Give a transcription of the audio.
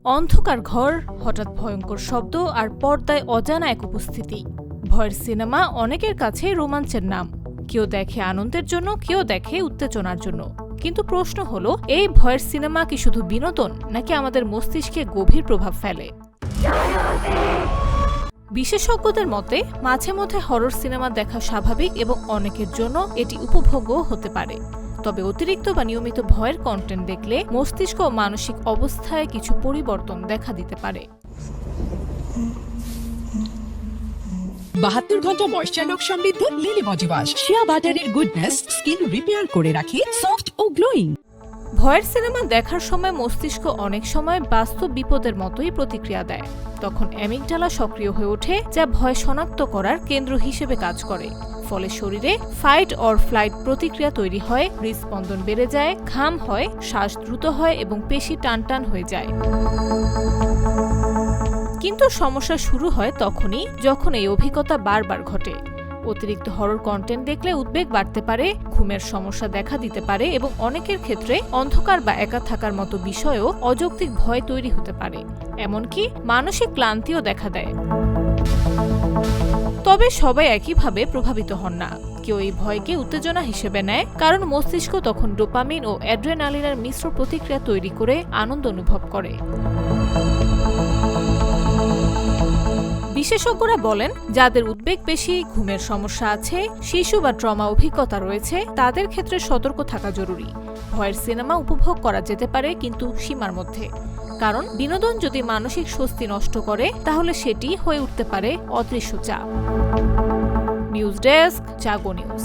অন্ধকার ঘর, হঠাৎ ভয়ঙ্কর শব্দ আর পর্দায় অজানা এক উপস্থিতি। ভয়ের সিনেমা অনেকের কাছে রোমাঞ্চের নাম। কেউ দেখে আনন্দের জন্য, কেউ দেখে উত্তেজনার জন্য। কিন্তু প্রশ্ন হলো, এই ভয়ের সিনেমা কি শুধু বিনোদন, নাকি আমাদের মস্তিষ্কে গভীর প্রভাব ফেলে? বিশেষজ্ঞদের মতে মাঝে মধ্যে হরর সিনেমা দেখা স্বাভাবিক এবং অনেকের জন্য এটি উপভোগ্য হতে পারে। তবে অতিরিক্ত বা নিয়মিত ভয়ের কন্টেন্ট দেখলে মস্তিষ্ক ও মানসিক অবস্থায় কিছু পরিবর্তন দেখা দিতে পারে। ৭২ ঘন্টা ময়েশ্চার লক সমৃদ্ধ লিলি বডি ওয়াশ, শিয়া বাটারের গুডনেস স্কিন রিপেয়ার করে রাখে সফট ও গ্লোয়িং। ভয়ের সিনেমা দেখার সময় মস্তিষ্ক অনেক সময় বাস্তব বিপদের মতোই প্রতিক্রিয়া দেয়। তখন অ্যামিগডালা সক্রিয় হয়ে ওঠে, যা ভয় শনাক্ত করার কেন্দ্র হিসেবে কাজ করে। ফলে শরীরে ফাইট অর ফ্লাইট প্রতিক্রিয়া তৈরি হয়, হৃদস্পন্দন বেড়ে যায়, ঘাম হয়, শ্বাস দ্রুত হয় এবং পেশি টানটান হয়ে যায়। কিন্তু সমস্যা শুরু হয় তখনই, যখন এই অভিজ্ঞতা বারবার ঘটে। অতিরিক্ত হরর কন্টেন্ট দেখলে উদ্বেগ বাড়তে পারে, ঘুমের সমস্যা দেখা দিতে পারে এবং অনেকের ক্ষেত্রে অন্ধকার বা একা থাকার মতো বিষয়েও অযৌক্তিক ভয় তৈরি হতে পারে। এমনকি মানসিক ক্লান্তিও দেখা দেয়। তবে সবাই একইভাবে প্রভাবিত হন না। কেউ এই ভয়কে উত্তেজনা হিসেবে নেয়, কারণ মস্তিষ্ক তখন ডোপামিন ও অ্যাড্রেনালিনের মিশ্র প্রতিক্রিয়া তৈরি করে আনন্দ অনুভব করে। বিশেষজ্ঞরা বলেন, যাদের উদ্বেগ বেশি, ঘুমের সমস্যা আছে, শিশু বা ট্রমা অভিজ্ঞতা রয়েছে, তাদের ক্ষেত্রে সতর্ক থাকা জরুরি। ভয়ের সিনেমা উপভোগ করা যেতে পারে, কিন্তু সীমার মধ্যে। কারণ বিনোদন যদি মানসিক স্বস্তি নষ্ট করে, তাহলে সেটি হয়ে উঠতে পারে অদৃশ্য চাপ। নিউজ ডেস্ক, জাগো নিউজ।